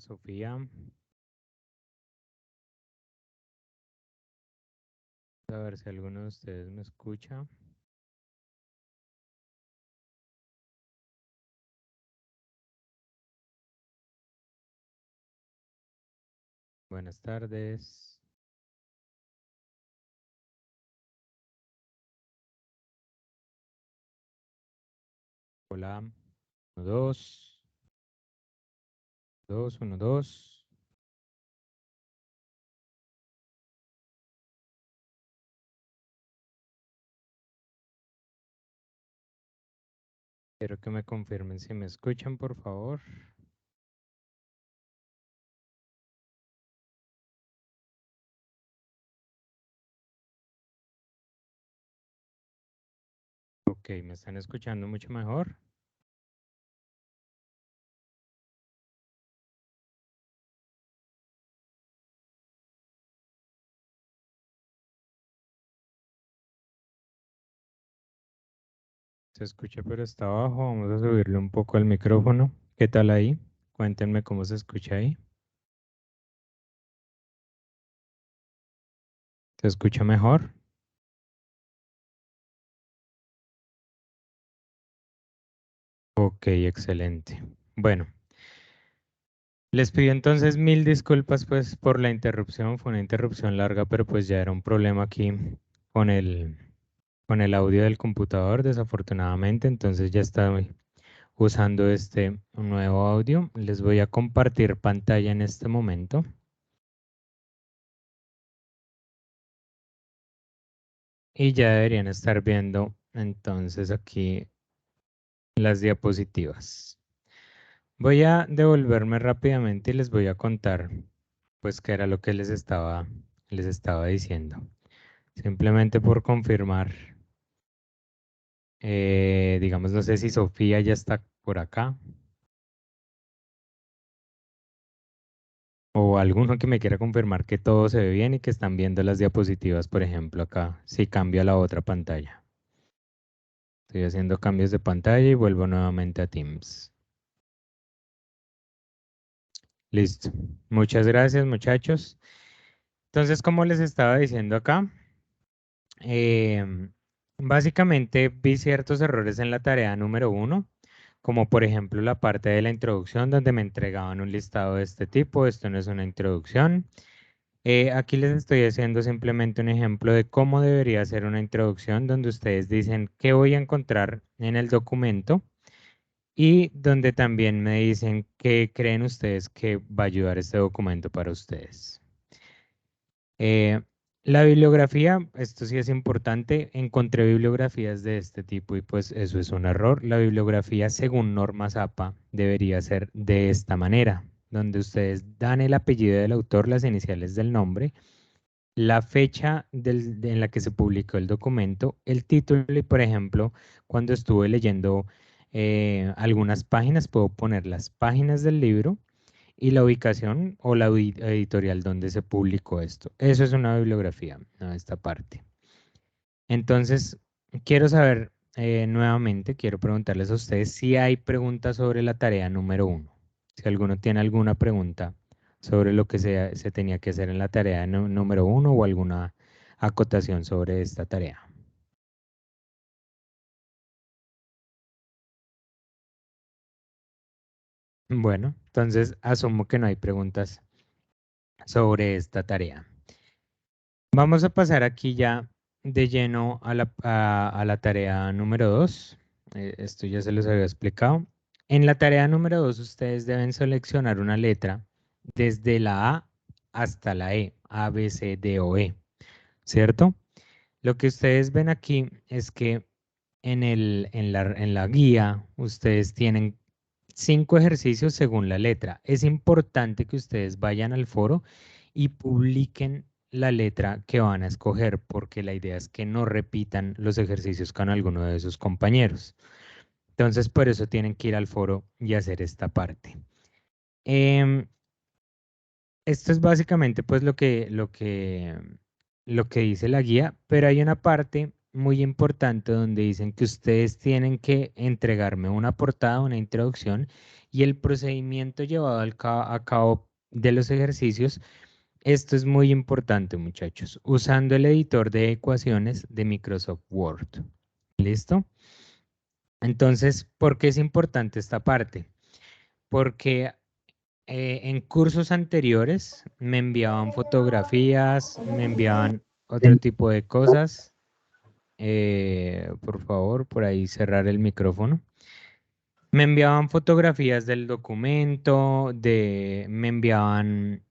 Sofía. A ver si alguno de ustedes me escucha. Buenas tardes. Hola. 1, 2. 2, 1, 2. Quiero que me confirmen si me escuchan, por favor. Ok, ¿me están escuchando mucho mejor? Se escucha, pero está abajo. Vamos a subirle un poco el micrófono. ¿Qué tal ahí? Cuéntenme cómo se escucha ahí. ¿Se escucha mejor? Ok, excelente. Bueno, les pido entonces mil disculpas pues por la interrupción. Fue una interrupción larga, pero pues ya era un problema aquí con con el audio del computador, desafortunadamente. Entonces ya estoy usando este nuevo audio. Les voy a compartir pantalla en este momento. Y ya deberían estar viendo entonces aquí las diapositivas. Voy a devolverme rápidamente y les voy a contar pues qué era lo que les estaba diciendo. Simplemente por confirmar, digamos, no sé si Sofía ya está por acá o alguno que me quiera confirmar que todo se ve bien y que están viendo las diapositivas, por ejemplo, acá, si cambio a la otra pantalla. Estoy haciendo cambios de pantalla y vuelvo nuevamente a Teams. Listo. Muchas gracias, muchachos. Entonces, como les estaba diciendo acá, básicamente vi ciertos errores en la tarea número 1, como por ejemplo la parte de la introducción donde me entregaban un listado de este tipo. Esto no es una introducción. Aquí les estoy haciendo simplemente un ejemplo de cómo debería ser una introducción donde ustedes dicen qué voy a encontrar en el documento y donde también me dicen qué creen ustedes que va a ayudar este documento para ustedes. Eh, la bibliografía, esto sí es importante, encontré bibliografías de este tipo y pues eso es un error. La bibliografía según normas APA debería ser de esta manera, donde ustedes dan el apellido del autor, las iniciales del nombre, la fecha en la que se publicó el documento, el título y por ejemplo, cuando estuve leyendo algunas páginas, puedo poner las páginas del libro y la ubicación o la editorial donde se publicó esto. Eso es una bibliografía, ¿no? Esta parte. Entonces, quiero saber nuevamente, quiero preguntarles a ustedes si hay preguntas sobre la tarea número 1. Si alguno tiene alguna pregunta sobre lo que se tenía que hacer en la tarea número 1 o alguna acotación sobre esta tarea. Bueno, entonces asumo que no hay preguntas sobre esta tarea. Vamos a pasar aquí ya de lleno a a la tarea número 2. Esto ya se los había explicado. En la tarea número 2 ustedes deben seleccionar una letra desde la A hasta la E, A, B, C, D o E, ¿cierto? Lo que ustedes ven aquí es que en la guía ustedes tienen 5 ejercicios según la letra. Es importante que ustedes vayan al foro y publiquen la letra que van a escoger, porque la idea es que no repitan los ejercicios con alguno de sus compañeros. Entonces, por eso tienen que ir al foro y hacer esta parte. Em, Esto es básicamente pues lo que dice la guía, pero hay una parte muy importante donde dicen que ustedes tienen que entregarme una portada, una introducción y el procedimiento llevado a cabo de los ejercicios. Esto es muy importante, muchachos, usando el editor de ecuaciones de Microsoft Word. ¿Listo? Entonces, ¿por qué es importante esta parte? Porque en cursos anteriores me enviaban fotografías, me enviaban otro tipo de cosas. Por favor, por ahí cerrar el micrófono. Me enviaban fotografías del documento, me enviaban,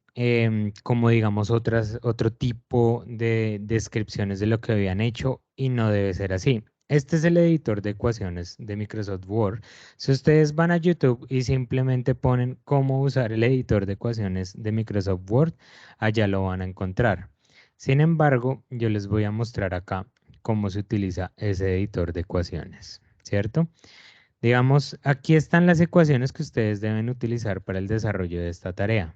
como digamos, otro tipo de descripciones de lo que habían hecho y no debe ser así. Este es el editor de ecuaciones de Microsoft Word. Si ustedes van a YouTube y simplemente ponen cómo usar el editor de ecuaciones de Microsoft Word, allá lo van a encontrar. Sin embargo, yo les voy a mostrar acá cómo se utiliza ese editor de ecuaciones, ¿cierto? Digamos, aquí están las ecuaciones que ustedes deben utilizar para el desarrollo de esta tarea.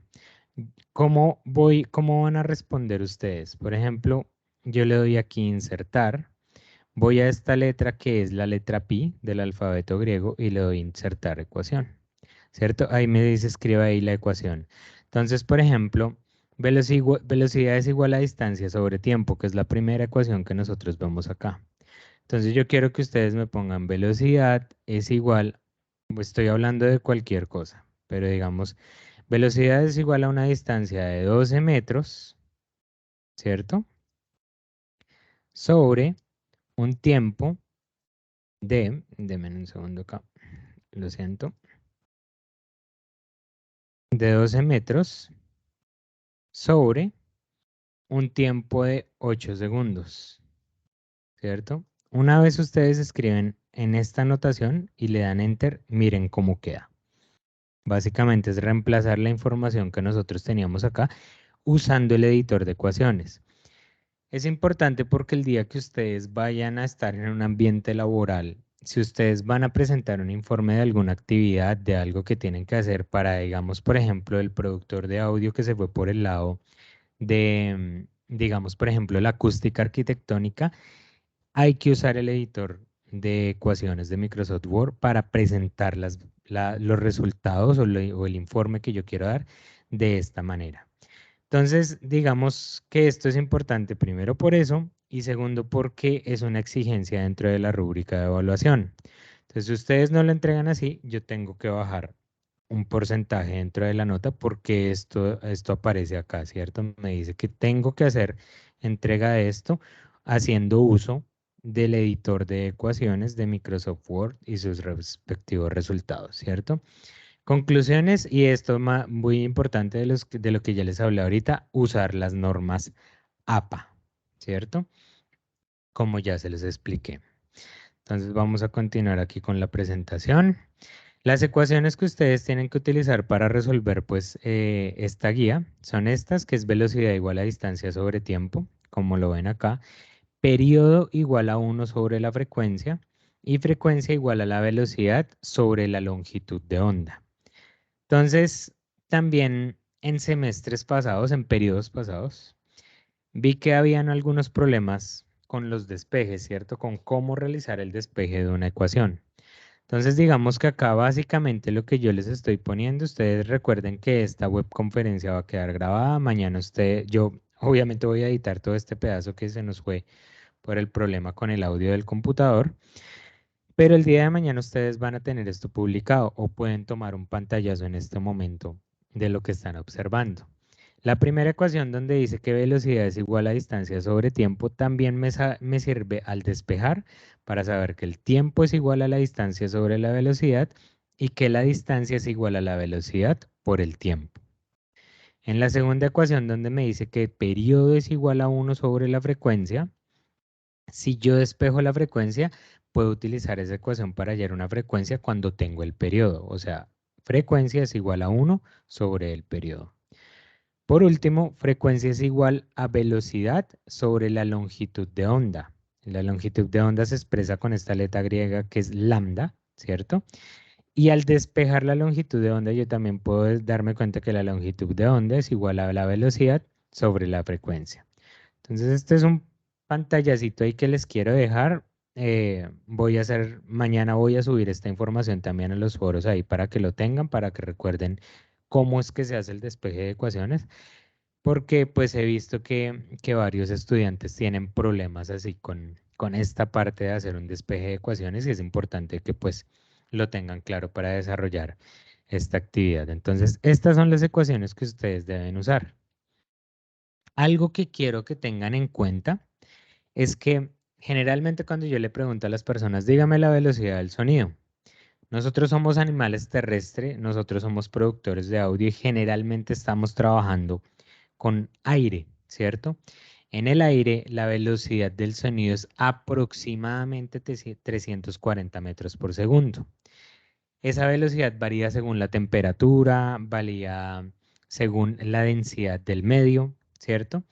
¿Cómo van a responder ustedes? Por ejemplo, yo le doy aquí insertar, voy a esta letra que es la letra pi del alfabeto griego y le doy insertar ecuación, ¿cierto? Ahí me dice escriba ahí la ecuación. Entonces, por ejemplo, velocidad es igual a distancia sobre tiempo, que es la primera ecuación que nosotros vemos acá. Entonces yo quiero que ustedes me pongan velocidad es igual, pues estoy hablando de cualquier cosa, pero digamos, velocidad es igual a una distancia de 12 metros, ¿cierto? Sobre un tiempo denme un segundo acá, lo siento, de 12 metros sobre un tiempo de 8 segundos, ¿cierto? Una vez ustedes escriben en esta anotación y le dan enter, miren cómo queda. Básicamente es reemplazar la información que nosotros teníamos acá usando el editor de ecuaciones. Es importante porque el día que ustedes vayan a estar en un ambiente laboral, si ustedes van a presentar un informe de alguna actividad, de algo que tienen que hacer para, digamos, por ejemplo, el productor de audio que se fue por el lado de, digamos, por ejemplo, la acústica arquitectónica, hay que usar el editor de ecuaciones de Microsoft Word para presentar los resultados o el informe que yo quiero dar de esta manera. Entonces, digamos que esto es importante primero por eso y segundo porque es una exigencia dentro de la rúbrica de evaluación. Entonces, si ustedes no lo entregan así, yo tengo que bajar un porcentaje dentro de la nota porque esto aparece acá, ¿cierto? Me dice que tengo que hacer entrega de esto haciendo uso del editor de ecuaciones de Microsoft Word y sus respectivos resultados, ¿cierto? Conclusiones, y esto es muy importante de lo que ya les hablé ahorita, usar las normas APA, ¿cierto? Como ya se les expliqué. Entonces vamos a continuar aquí con la presentación. Las ecuaciones que ustedes tienen que utilizar para resolver pues esta guía son estas, que es velocidad igual a distancia sobre tiempo, como lo ven acá, periodo igual a 1 sobre la frecuencia y frecuencia igual a la velocidad sobre la longitud de onda. Entonces, también en semestres pasados, en periodos pasados, vi que habían algunos problemas con los despejes, ¿cierto? Con cómo realizar el despeje de una ecuación. Entonces, digamos que acá básicamente lo que yo les estoy poniendo, ustedes recuerden que esta webconferencia va a quedar grabada. Mañana yo obviamente voy a editar todo este pedazo que se nos fue por el problema con el audio del computador. Pero el día de mañana ustedes van a tener esto publicado o pueden tomar un pantallazo en este momento de lo que están observando. La primera ecuación donde dice que velocidad es igual a distancia sobre tiempo también me sirve al despejar para saber que el tiempo es igual a la distancia sobre la velocidad y que la distancia es igual a la velocidad por el tiempo. En la segunda ecuación donde me dice que el periodo es igual a 1 sobre la frecuencia, si yo despejo la frecuencia, puedo utilizar esa ecuación para hallar una frecuencia cuando tengo el periodo. O sea, frecuencia es igual a 1 sobre el periodo. Por último, frecuencia es igual a velocidad sobre la longitud de onda. La longitud de onda se expresa con esta letra griega que es lambda, ¿cierto? Y al despejar la longitud de onda, yo también puedo darme cuenta que la longitud de onda es igual a la velocidad sobre la frecuencia. Entonces, este es un pantallacito ahí que les quiero dejar. Mañana voy a subir esta información también a los foros ahí para que lo tengan, para que recuerden cómo es que se hace el despeje de ecuaciones, porque pues he visto que varios estudiantes tienen problemas así con esta parte de hacer un despeje de ecuaciones y es importante que pues lo tengan claro para desarrollar esta actividad. Entonces, estas son las ecuaciones que ustedes deben usar. Algo que quiero que tengan en cuenta es que generalmente cuando yo le pregunto a las personas, dígame la velocidad del sonido. Nosotros somos animales terrestres, nosotros somos productores de audio y generalmente estamos trabajando con aire, ¿cierto? En el aire, la velocidad del sonido es aproximadamente 340 metros por segundo. Esa velocidad varía según la temperatura, varía según la densidad del medio, ¿cierto?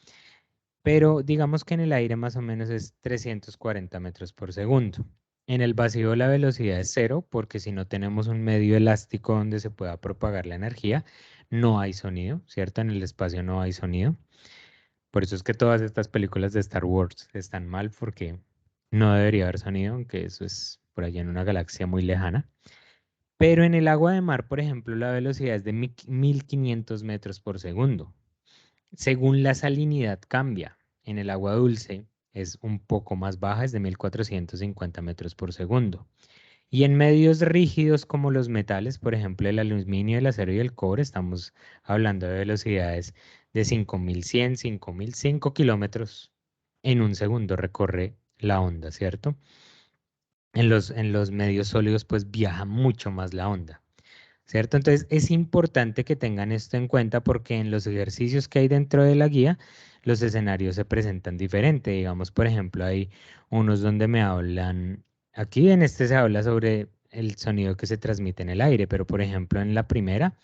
Pero digamos que en el aire más o menos es 340 metros por segundo. En el vacío la velocidad es cero porque si no tenemos un medio elástico donde se pueda propagar la energía, no hay sonido, ¿cierto? En el espacio no hay sonido. Por eso es que todas estas películas de Star Wars están mal porque no debería haber sonido, aunque eso es por allá en una galaxia muy lejana. Pero en el agua de mar, por ejemplo, la velocidad es de 1500 metros por segundo. Según la salinidad cambia. En el agua dulce es un poco más baja, es de 1450 metros por segundo. Y en medios rígidos como los metales, por ejemplo, el aluminio, el acero y el cobre, estamos hablando de velocidades de 5100, 5005 kilómetros en un segundo recorre la onda, ¿cierto? En los medios sólidos, pues viaja mucho más la onda. ¿Cierto? Entonces es importante que tengan esto en cuenta porque en los ejercicios que hay dentro de la guía, los escenarios se presentan diferente. Digamos, por ejemplo, hay unos donde me hablan, aquí en este se habla sobre el sonido que se transmite en el aire, pero por ejemplo en la primera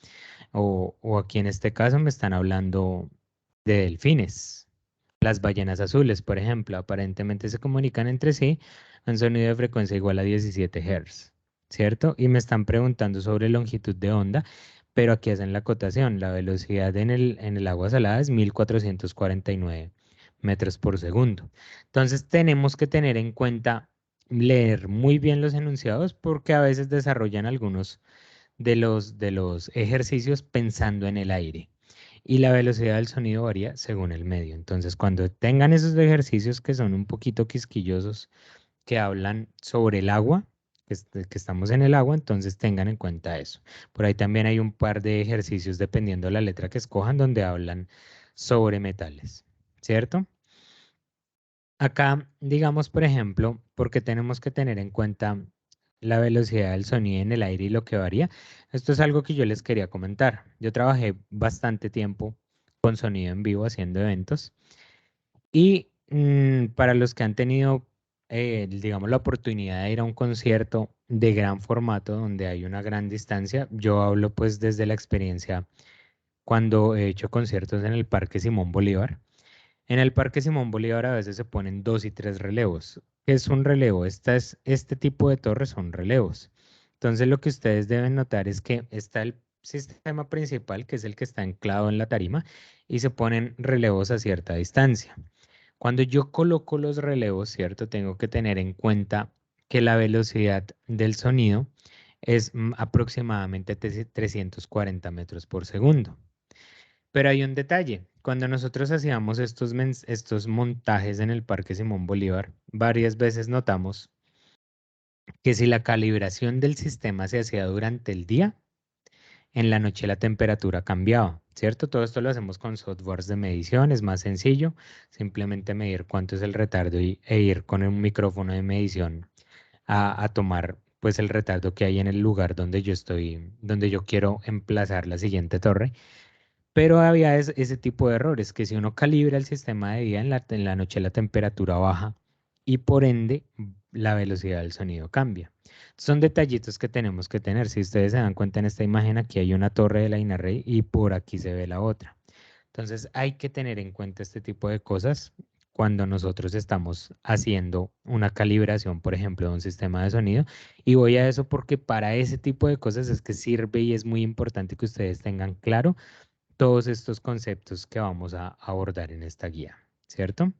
o aquí en este caso me están hablando de delfines. Las ballenas azules, por ejemplo, aparentemente se comunican entre sí a un sonido de frecuencia igual a 17 Hz, ¿cierto? Y me están preguntando sobre longitud de onda, pero aquí hacen la acotación. La velocidad en el agua salada es 1449 metros por segundo. Entonces tenemos que tener en cuenta leer muy bien los enunciados porque a veces desarrollan algunos de los ejercicios pensando en el aire y la velocidad del sonido varía según el medio. Entonces, cuando tengan esos ejercicios que son un poquito quisquillosos, que hablan sobre el agua, que estamos en el agua, entonces tengan en cuenta eso. Por ahí también hay un par de ejercicios, dependiendo de la letra que escojan, donde hablan sobre metales, ¿cierto? Acá, digamos, por ejemplo, porque tenemos que tener en cuenta la velocidad del sonido en el aire y lo que varía. Esto es algo que yo les quería comentar. Yo trabajé bastante tiempo con sonido en vivo haciendo eventos y para los que han tenido, digamos, la oportunidad de ir a un concierto de gran formato donde hay una gran distancia, yo hablo pues desde la experiencia cuando he hecho conciertos en el Parque Simón Bolívar. En el Parque Simón Bolívar a veces se ponen 2 y 3 relevos. ¿Qué es un relevo? Este tipo de torres son relevos. Entonces lo que ustedes deben notar es que está el sistema principal, que es el que está anclado en la tarima, y se ponen relevos a cierta distancia. Cuando yo coloco los relevos, ¿cierto? Tengo que tener en cuenta que la velocidad del sonido es aproximadamente 340 metros por segundo. Pero hay un detalle. Cuando nosotros hacíamos estos montajes en el Parque Simón Bolívar, varias veces notamos que si la calibración del sistema se hacía durante el día, en la noche la temperatura cambiaba, ¿cierto? Todo esto lo hacemos con softwares de medición, es más sencillo, simplemente medir cuánto es el retardo e ir con un micrófono de medición a tomar pues el retardo que hay en el lugar donde yo estoy, donde yo quiero emplazar la siguiente torre. Pero había ese tipo de errores, que si uno calibra el sistema de día, en la noche la temperatura baja y por ende la velocidad del sonido cambia. Son detallitos que tenemos que tener. Si ustedes se dan cuenta en esta imagen, aquí hay una torre de la INARREI y por aquí se ve la otra. Entonces hay que tener en cuenta este tipo de cosas cuando nosotros estamos haciendo una calibración, por ejemplo, de un sistema de sonido. Y voy a eso porque para ese tipo de cosas es que sirve y es muy importante que ustedes tengan claro todos estos conceptos que vamos a abordar en esta guía, ¿cierto?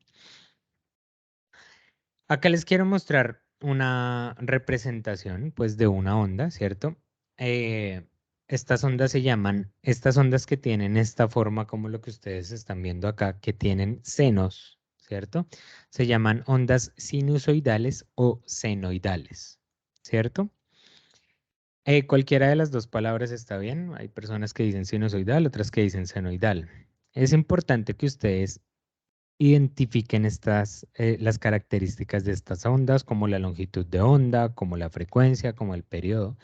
Acá les quiero mostrar una representación, pues, de una onda, ¿cierto? Eh, Estas ondas se llaman, estas ondas que tienen esta forma, como lo que ustedes están viendo acá, que tienen senos, ¿cierto? Se llaman ondas sinusoidales o senoidales, ¿cierto? Cualquiera de las dos palabras está bien. Hay personas que dicen sinusoidal, otras que dicen senoidal. Es importante que ustedes identifiquen las características de estas ondas, como la longitud de onda, como la frecuencia, como el periodo.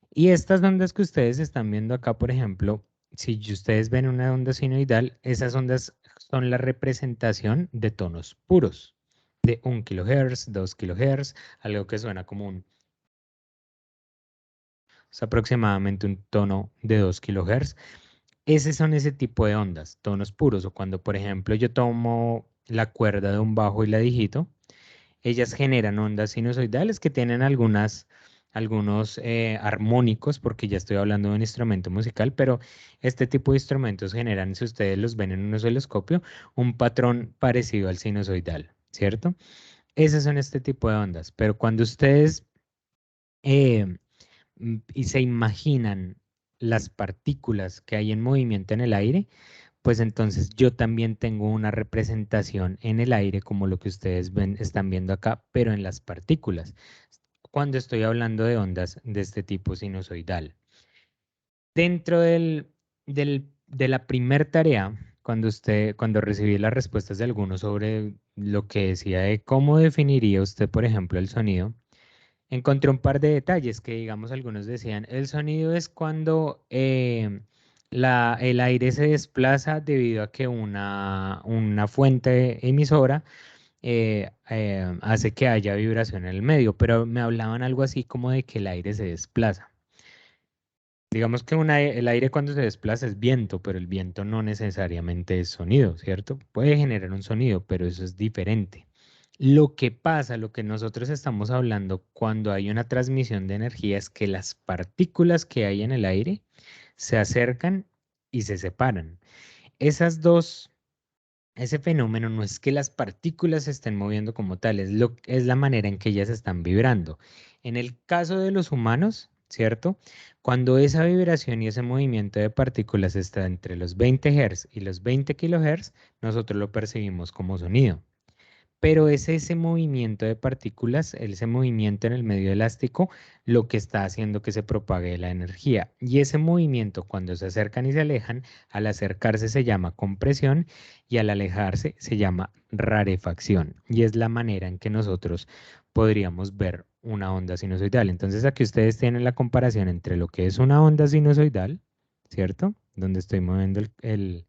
Y estas ondas que ustedes están viendo acá, por ejemplo, si ustedes ven una onda sinoidal, esas ondas son la representación de tonos puros, de 1 kHz, 2 kHz, algo que suena como es aproximadamente un tono de 2 kHz. Ese son ese tipo de ondas, tonos puros, o cuando, por ejemplo, yo tomo la cuerda de un bajo y la digito, ellas generan ondas sinusoidales que tienen algunos armónicos, porque ya estoy hablando de un instrumento musical, pero este tipo de instrumentos generan, si ustedes los ven en un osciloscopio, un patrón parecido al sinusoidal, ¿cierto? Esas son este tipo de ondas, pero cuando ustedes eh, y se imaginan las partículas que hay en movimiento en el aire, pues entonces yo también tengo una representación en el aire, como lo que ustedes ven, están viendo acá, pero en las partículas, cuando estoy hablando de ondas de este tipo sinusoidal. Dentro de la primer tarea, cuando recibí las respuestas de algunos sobre lo que decía de cómo definiría usted, por ejemplo, el sonido, encontré un par de detalles que, digamos, algunos decían, el sonido es cuando el aire se desplaza debido a que una fuente emisora hace que haya vibración en el medio, pero me hablaban algo así como de que el aire se desplaza. Digamos que el aire cuando se desplaza es viento, pero el viento no necesariamente es sonido, ¿cierto? Puede generar un sonido, pero eso es diferente. Lo que pasa, lo que nosotros estamos hablando cuando hay una transmisión de energía es que las partículas que hay en el aire se acercan y se separan. Esas dos, ese fenómeno no es que las partículas se estén moviendo como tal, es la manera en que ellas están vibrando. En el caso de los humanos, ¿cierto? Cuando esa vibración y ese movimiento de partículas está entre los 20 Hz y los 20 kHz, nosotros lo percibimos como sonido. Pero es ese movimiento de partículas, ese movimiento en el medio elástico, lo que está haciendo que se propague la energía. Y ese movimiento, cuando se acercan y se alejan, al acercarse se llama compresión y al alejarse se llama rarefacción. Y es la manera en que nosotros podríamos ver una onda sinusoidal. Entonces aquí ustedes tienen la comparación entre lo que es una onda sinusoidal, ¿cierto? Donde estoy moviendo el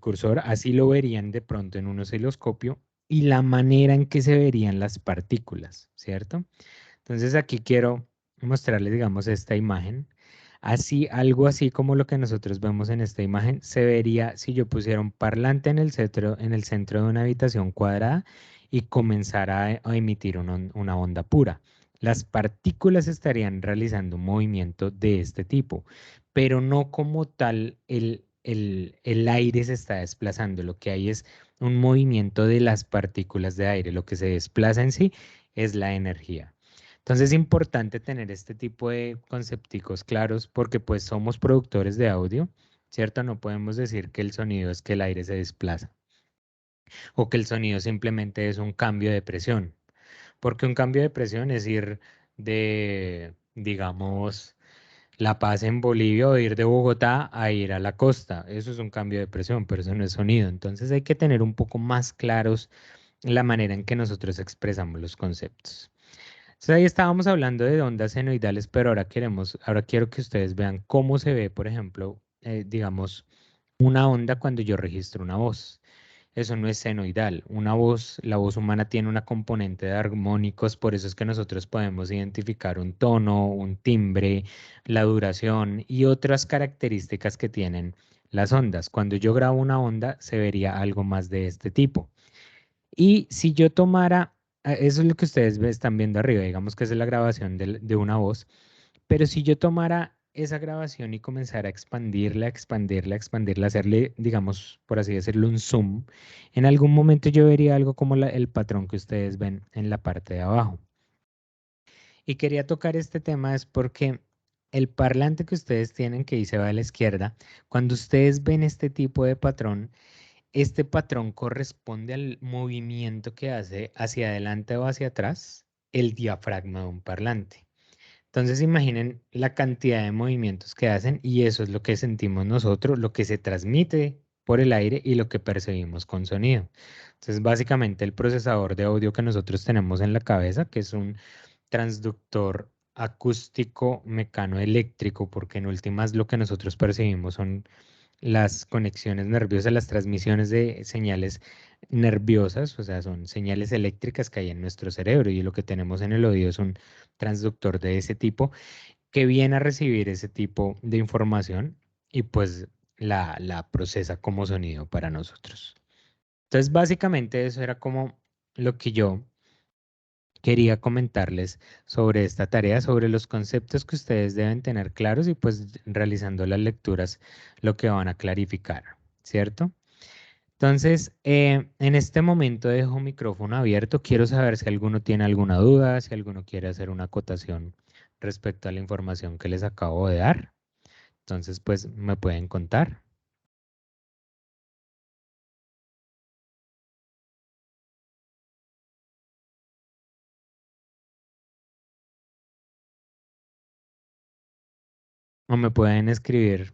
cursor, así lo verían de pronto en un osciloscopio y la manera en que se verían las partículas, ¿cierto? Entonces aquí quiero mostrarles, digamos, esta imagen. Así, algo así como lo que nosotros vemos en esta imagen, se vería si yo pusiera un parlante en el centro de una habitación cuadrada y comenzara a emitir una onda pura. Las partículas estarían realizando un movimiento de este tipo, pero no como tal el aire se está desplazando. Lo que hay es un movimiento de las partículas de aire. Lo que se desplaza en sí es la energía. Entonces es importante tener este tipo de concepticos claros porque pues somos productores de audio, ¿cierto? No podemos decir que el sonido es que el aire se desplaza o que el sonido simplemente es un cambio de presión, porque un cambio de presión es ir de, digamos, La Paz en Bolivia o ir de Bogotá a ir a la costa. Eso es un cambio de presión, pero eso no es sonido. Entonces hay que tener un poco más claros la manera en que nosotros expresamos los conceptos. Entonces ahí estábamos hablando de ondas senoidales, pero ahora quiero que ustedes vean cómo se ve, por ejemplo, digamos, una onda cuando yo registro una voz. Eso no es senoidal. Una voz, la voz humana tiene una componente de armónicos, por eso es que nosotros podemos identificar un tono, un timbre, la duración y otras características que tienen las ondas. Cuando yo grabo una onda, se vería algo más de este tipo. Y si yo tomara, eso es lo que ustedes están viendo arriba, digamos que esa es la grabación de una voz, pero si yo tomara esa grabación y comenzar a expandirla, expandirla, expandirla, hacerle, digamos, por así decirlo, un zoom, en algún momento yo vería algo como el patrón que ustedes ven en la parte de abajo. Y quería tocar este tema es porque el parlante que ustedes tienen, que dice va a la izquierda, cuando ustedes ven este tipo de patrón, este patrón corresponde al movimiento que hace hacia adelante o hacia atrás el diafragma de un parlante. Entonces imaginen la cantidad de movimientos que hacen y eso es lo que sentimos nosotros, lo que se transmite por el aire y lo que percibimos con sonido. Entonces básicamente el procesador de audio que nosotros tenemos en la cabeza, que es un transductor acústico mecanoeléctrico, porque en últimas lo que nosotros percibimos son las conexiones nerviosas, las transmisiones de señales nerviosas, o sea, son señales eléctricas que hay en nuestro cerebro y lo que tenemos en el oído es un transductor de ese tipo que viene a recibir ese tipo de información y pues la procesa como sonido para nosotros. Entonces, básicamente eso era como lo que yo quería comentarles sobre esta tarea, sobre los conceptos que ustedes deben tener claros y pues realizando las lecturas lo que van a clarificar, ¿cierto? Entonces, en este momento dejo micrófono abierto. Quiero saber si alguno tiene alguna duda, si alguno quiere hacer una acotación respecto a la información que les acabo de dar. Entonces, pues me pueden contar. O me pueden escribir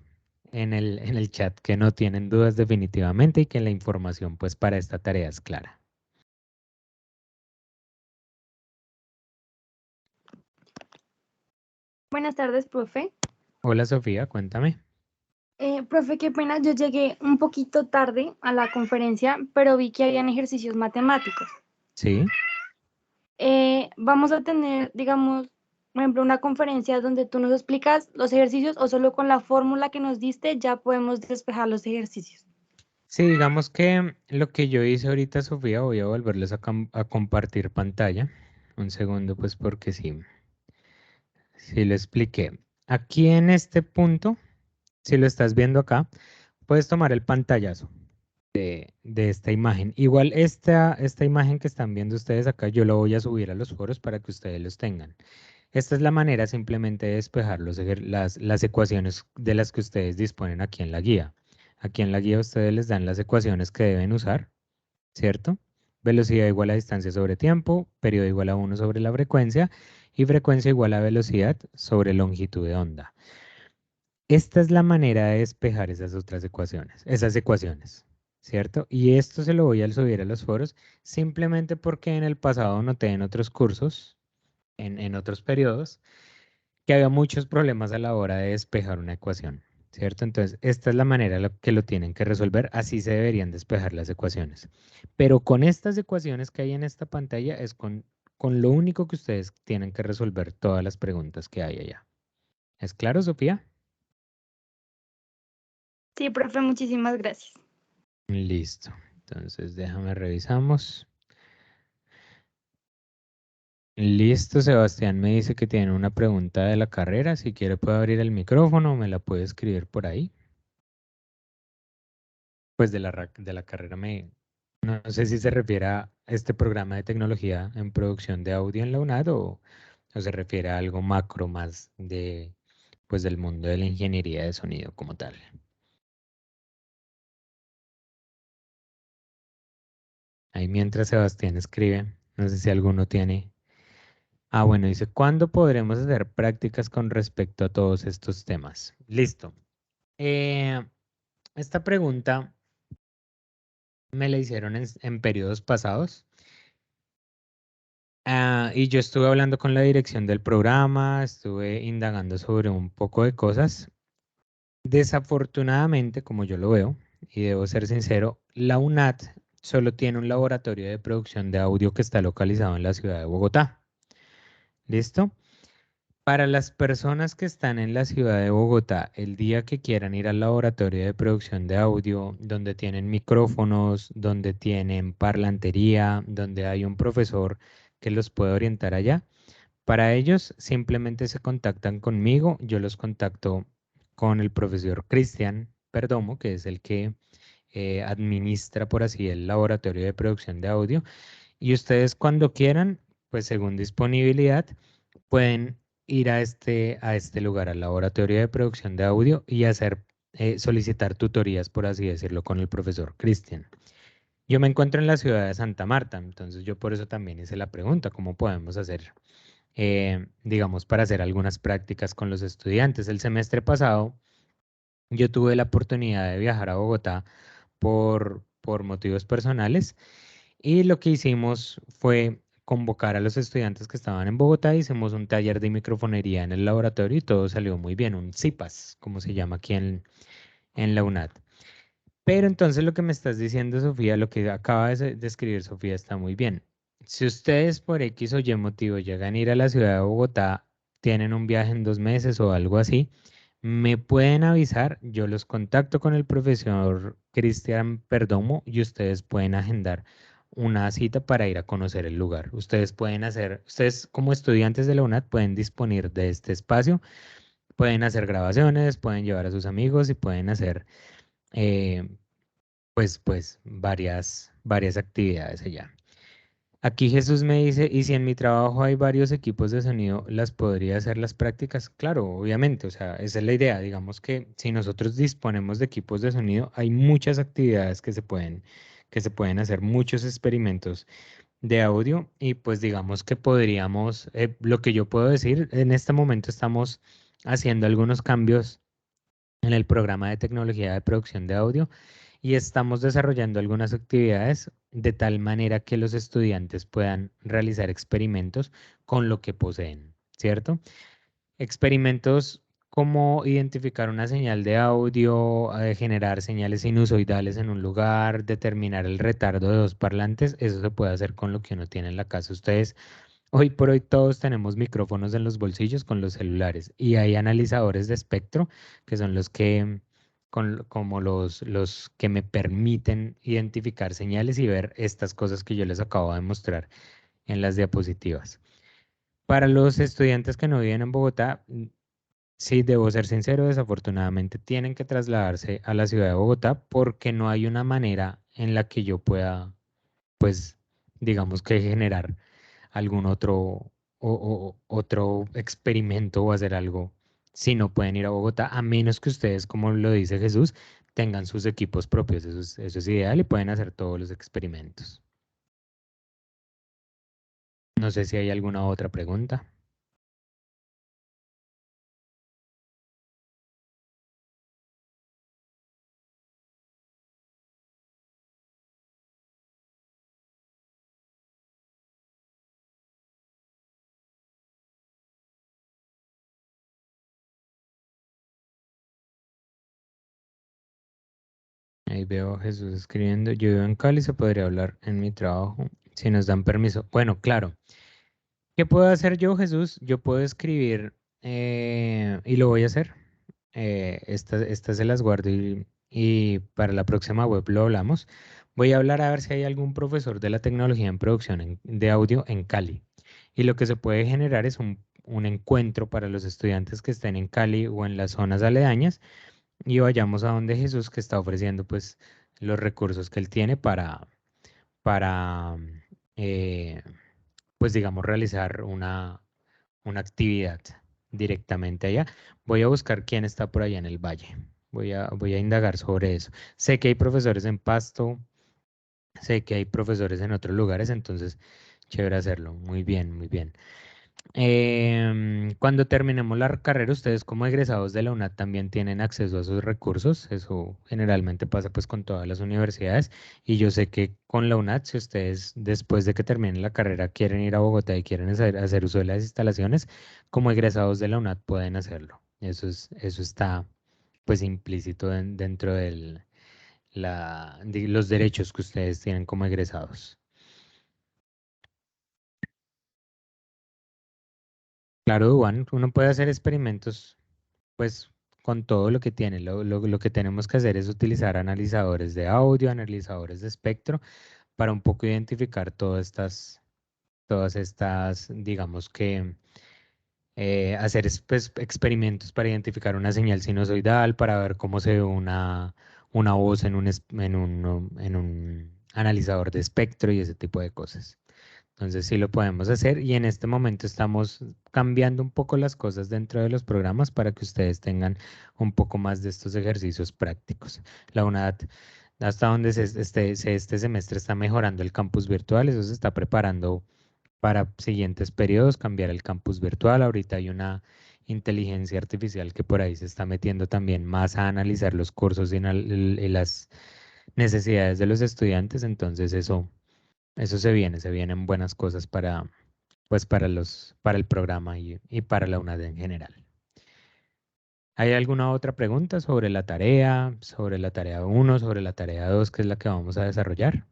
en el chat que no tienen dudas definitivamente y que la información pues para esta tarea es clara. Buenas tardes, profe. Hola Sofía, cuéntame. Profe, qué pena, yo llegué un poquito tarde a la conferencia, pero vi que habían ejercicios matemáticos. Sí, Vamos a tener, digamos, por ejemplo, una conferencia donde tú nos explicas los ejercicios o solo con la fórmula que nos diste ya podemos despejar los ejercicios. sí, digamos que lo que yo hice ahorita, Sofía, voy a volverles a compartir pantalla. Un segundo, pues porque sí, sí lo expliqué. Aquí en este punto, si lo estás viendo acá, puedes tomar el pantallazo de esta imagen. Igual esta imagen que están viendo ustedes acá, yo lo voy a subir a los foros para que ustedes los tengan. Esta es la manera simplemente de despejar las ecuaciones de las que ustedes disponen aquí en la guía. Aquí en la guía ustedes les dan las ecuaciones que deben usar, ¿cierto? Velocidad igual a distancia sobre tiempo, periodo igual a 1 sobre la frecuencia y frecuencia igual a velocidad sobre longitud de onda. Esta es la manera de despejar esas ecuaciones, ¿cierto? Y esto se lo voy a subir a los foros simplemente porque en el pasado noté en otros cursos, en otros periodos, que había muchos problemas a la hora de despejar una ecuación, ¿cierto? Entonces, esta es la manera que lo tienen que resolver, así se deberían despejar las ecuaciones. Pero con estas ecuaciones que hay en esta pantalla es con lo único que ustedes tienen que resolver todas las preguntas que hay allá. ¿Es claro, Sofía? Sí, profe, muchísimas gracias. Listo. Entonces, déjame revisamos. Listo, Sebastián me dice que tiene una pregunta de la carrera. Si quiere puede abrir el micrófono, me la puede escribir por ahí. Pues de la carrera no sé si se refiere a este programa de tecnología en producción de audio en la UNAD o se refiere a algo macro más pues del mundo de la ingeniería de sonido como tal. Ahí mientras Sebastián escribe, no sé si alguno tiene. Ah, bueno, dice, ¿cuándo podremos hacer prácticas con respecto a todos estos temas? Listo. Eh, esta pregunta me la hicieron en periodos pasados. Y yo estuve hablando con la dirección del programa, estuve indagando sobre un poco de cosas. Desafortunadamente, como yo lo veo, y debo ser sincero, la UNAT solo tiene un laboratorio de producción de audio que está localizado en la ciudad de Bogotá. ¿Listo? Para las personas que están en la ciudad de Bogotá, el día que quieran ir al laboratorio de producción de audio, donde tienen micrófonos, donde tienen parlantería, donde hay un profesor que los puede orientar allá, Para ellos simplemente se contactan conmigo, yo los contacto con el profesor Cristian Perdomo, que es el que administra, por así, el laboratorio de producción de audio. Y ustedes cuando quieran, pues según disponibilidad, pueden ir a este lugar, al laboratorio de producción de audio y hacer, solicitar tutorías, por así decirlo, con el profesor Cristian. Yo me encuentro en la ciudad de Santa Marta, entonces yo por eso también hice la pregunta, ¿cómo podemos hacer, digamos, para hacer algunas prácticas con los estudiantes? El semestre pasado yo tuve la oportunidad de viajar a Bogotá por motivos personales y lo que hicimos fue convocar a los estudiantes que estaban en Bogotá, hicimos un taller de microfonería en el laboratorio y todo salió muy bien, un CIPAS, como se llama aquí en la UNAD. Pero entonces lo que me estás diciendo, Sofía, lo que acaba de escribir Sofía está muy bien. Si ustedes por X o Y motivo llegan a ir a la ciudad de Bogotá, tienen un viaje en 2 meses o algo así, me pueden avisar, yo los contacto con el profesor Cristian Perdomo y ustedes pueden agendar una cita para ir a conocer el lugar. Ustedes pueden hacer, ustedes como estudiantes de la UNAD pueden disponer de este espacio, pueden hacer grabaciones, pueden llevar a sus amigos y pueden hacer eh, pues varias actividades allá. Aquí Jesús me dice, ¿y si en mi trabajo hay varios equipos de sonido, las podría hacer las prácticas? Claro, obviamente, o sea, esa es la idea. Digamos que si nosotros disponemos de equipos de sonido, hay muchas actividades que se pueden hacer, muchos experimentos de audio y pues digamos que podríamos, lo que yo puedo decir, en este momento estamos haciendo algunos cambios en el programa de tecnología de producción de audio y estamos desarrollando algunas actividades de tal manera que los estudiantes puedan realizar experimentos con lo que poseen, ¿cierto? Experimentos como identificar una señal de audio, generar señales sinusoidales en un lugar, determinar el retardo de dos parlantes, eso se puede hacer con lo que uno tiene en la casa. Ustedes, hoy por hoy todos tenemos micrófonos en los bolsillos con los celulares y hay analizadores de espectro que son los que, como los que me permiten identificar señales y ver estas cosas que yo les acabo de mostrar en las diapositivas. Para los estudiantes que no viven en Bogotá, sí, debo ser sincero, desafortunadamente tienen que trasladarse a la ciudad de Bogotá porque no hay una manera en la que yo pueda, pues, digamos que generar algún otro experimento o hacer algo si no pueden ir a Bogotá, a menos que ustedes, como lo dice Jesús, tengan sus equipos propios. Eso es ideal y pueden hacer todos los experimentos. No sé si hay alguna otra pregunta. Ahí veo a Jesús escribiendo. Yo vivo en Cali, se podría hablar en mi trabajo si nos dan permiso. Bueno, claro. ¿Qué puedo hacer yo, Jesús? Yo puedo escribir y lo voy a hacer. Estas se las guardo y para la próxima web lo hablamos. Voy a hablar a ver si hay algún profesor de la tecnología en producción de audio en Cali. Y lo que se puede generar es un encuentro para los estudiantes que estén en Cali o en las zonas aledañas y vayamos a donde Jesús que está ofreciendo pues los recursos que él tiene para eh, pues digamos realizar una actividad directamente allá. Voy a buscar quién está por allá en el valle. Voy a indagar sobre eso. Sé que hay profesores en Pasto, sé que hay profesores en otros lugares, entonces chévere hacerlo. Muy bien, muy bien. Cuando terminemos la carrera, ustedes como egresados de la UNAD también tienen acceso a esos recursos. Eso generalmente pasa pues con todas las universidades. Y yo sé que con la UNAD, si ustedes después de que terminen la carrera quieren ir a Bogotá y quieren hacer uso de las instalaciones, como egresados de la UNAD pueden hacerlo. Eso está pues implícito dentro de los derechos que ustedes tienen como egresados. Claro, Juan, uno puede hacer experimentos pues con todo lo que tiene. Lo que tenemos que hacer es utilizar analizadores de audio, analizadores de espectro para un poco identificar todas estas, digamos que hacer experimentos para identificar una señal sinusoidal, para ver cómo se ve una voz en un analizador de espectro y ese tipo de cosas. Entonces sí lo podemos hacer y en este momento estamos cambiando un poco las cosas dentro de los programas para que ustedes tengan un poco más de estos ejercicios prácticos. La UNAD, hasta donde este semestre está mejorando el campus virtual, eso se está preparando para siguientes periodos, cambiar el campus virtual. Ahorita hay una inteligencia artificial que por ahí se está metiendo también más a analizar los cursos y las necesidades de los estudiantes, entonces eso se vienen buenas cosas para, pues para el programa y para la UNAD en general. ¿Hay alguna otra pregunta sobre la tarea, sobre la tarea 1, sobre la tarea 2, que es la que vamos a desarrollar?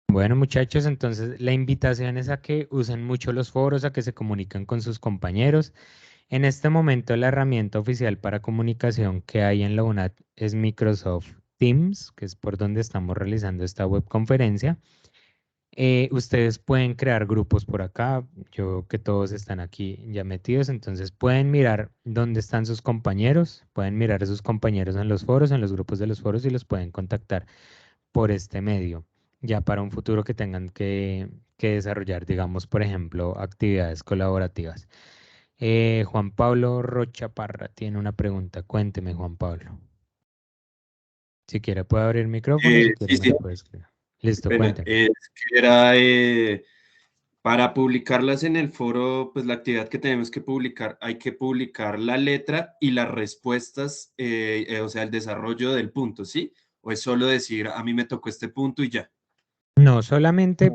Bueno, muchachos, entonces la invitación es a que usen mucho los foros, a que se comuniquen con sus compañeros. En este momento la herramienta oficial para comunicación que hay en la UNAD es Microsoft Teams, que es por donde estamos realizando esta webconferencia. Ustedes pueden crear grupos por acá. Yo veo que todos están aquí ya metidos, entonces pueden mirar dónde están sus compañeros, pueden mirar a sus compañeros en los foros, en los grupos de los foros y los pueden contactar por este medio, ya para un futuro que tengan que desarrollar, digamos, por ejemplo, actividades colaborativas. Juan Pablo Rocha Parra tiene una pregunta. Cuénteme, Juan Pablo. Si quiere puede abrir el micrófono, si quiere Sí, me sí, la puede escribir. Listo, pena. cuénteme. Es que era para publicarlas en el foro, pues la actividad que tenemos que publicar, hay que publicar la letra y las respuestas, o sea, el desarrollo del punto, ¿sí? O es solo decir, a mí me tocó este punto y ya. No, solamente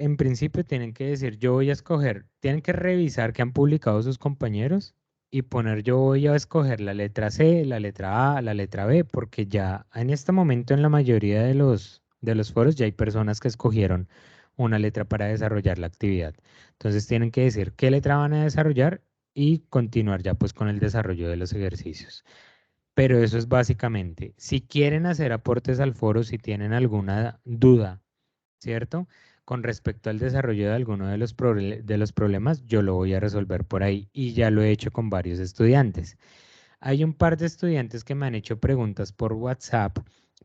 en principio tienen que decir, yo voy a escoger, tienen que revisar qué han publicado sus compañeros y poner yo voy a escoger la letra C, la letra A, la letra B, porque ya en este momento en la mayoría de los foros ya hay personas que escogieron una letra para desarrollar la actividad. Entonces tienen que decir qué letra van a desarrollar y continuar ya pues con el desarrollo de los ejercicios. Pero eso es básicamente, si quieren hacer aportes al foro, si tienen alguna duda, ¿cierto? Con respecto al desarrollo de alguno de de los problemas, yo lo voy a resolver por ahí y ya lo he hecho con varios estudiantes. Hay un par de estudiantes que me han hecho preguntas por WhatsApp,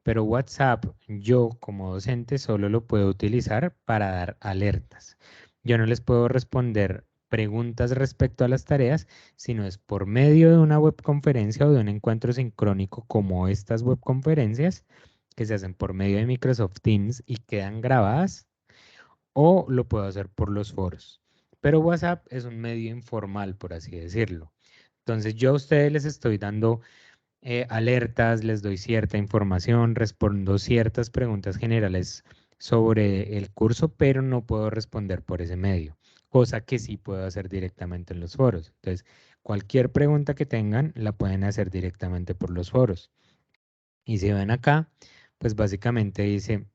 pero WhatsApp yo como docente solo lo puedo utilizar para dar alertas. Yo no les puedo responder preguntas respecto a las tareas, sino es por medio de una webconferencia o de un encuentro sincrónico como estas webconferencias que se hacen por medio de Microsoft Teams y quedan grabadas, o lo puedo hacer por los foros. Pero WhatsApp es un medio informal, por así decirlo. Entonces yo a ustedes les estoy dando alertas, les doy cierta información, respondo ciertas preguntas generales sobre el curso, pero no puedo responder por ese medio, cosa que sí puedo hacer directamente en los foros. Entonces, cualquier pregunta que tengan la pueden hacer directamente por los foros. Y si ven acá, pues básicamente dice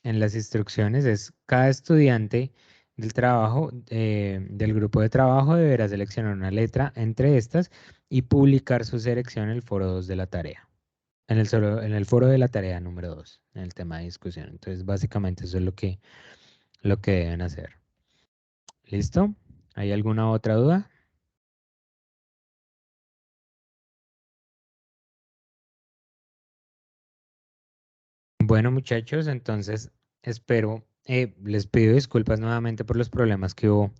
en las instrucciones es cada estudiante del trabajo, del grupo de trabajo deberá seleccionar una letra entre estas y publicar su selección en el foro 2 de la tarea. En el foro de la tarea número 2 en el tema de discusión. Entonces, básicamente eso es lo que deben hacer. ¿Listo? ¿Hay alguna otra duda? Bueno, muchachos, entonces espero, les pido disculpas nuevamente por los problemas que hubo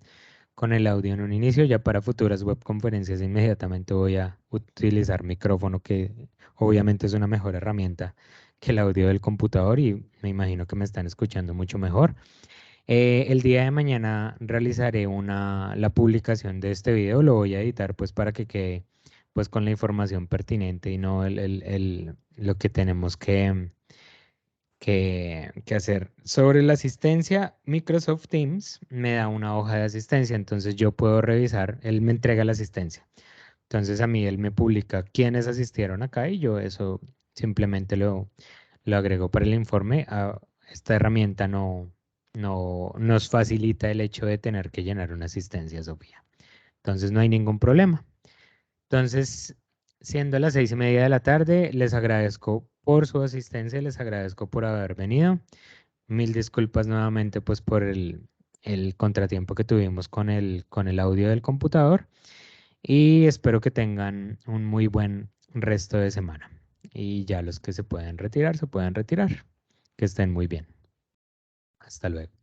con el audio en un inicio. Ya para futuras webconferencias inmediatamente voy a utilizar micrófono, que obviamente es una mejor herramienta que el audio del computador y me imagino que me están escuchando mucho mejor. El día de mañana realizaré la publicación de este video, lo voy a editar pues para que quede pues con la información pertinente y no lo que tenemos que hacer. Sobre la asistencia, Microsoft Teams me da una hoja de asistencia, entonces yo puedo revisar, él me entrega la asistencia. Entonces a mí él me publica quiénes asistieron acá y yo eso simplemente lo agrego para el informe. Esta herramienta no nos facilita el hecho de tener que llenar una asistencia, Sofía. Entonces no hay ningún problema. Entonces, Siendo las 6:30 de la tarde, les agradezco por su asistencia, les agradezco por haber venido. Mil disculpas nuevamente pues por el contratiempo que tuvimos con el audio del computador y espero que tengan un muy buen resto de semana. Y ya los que se pueden retirar, se pueden retirar. Que estén muy bien. Hasta luego.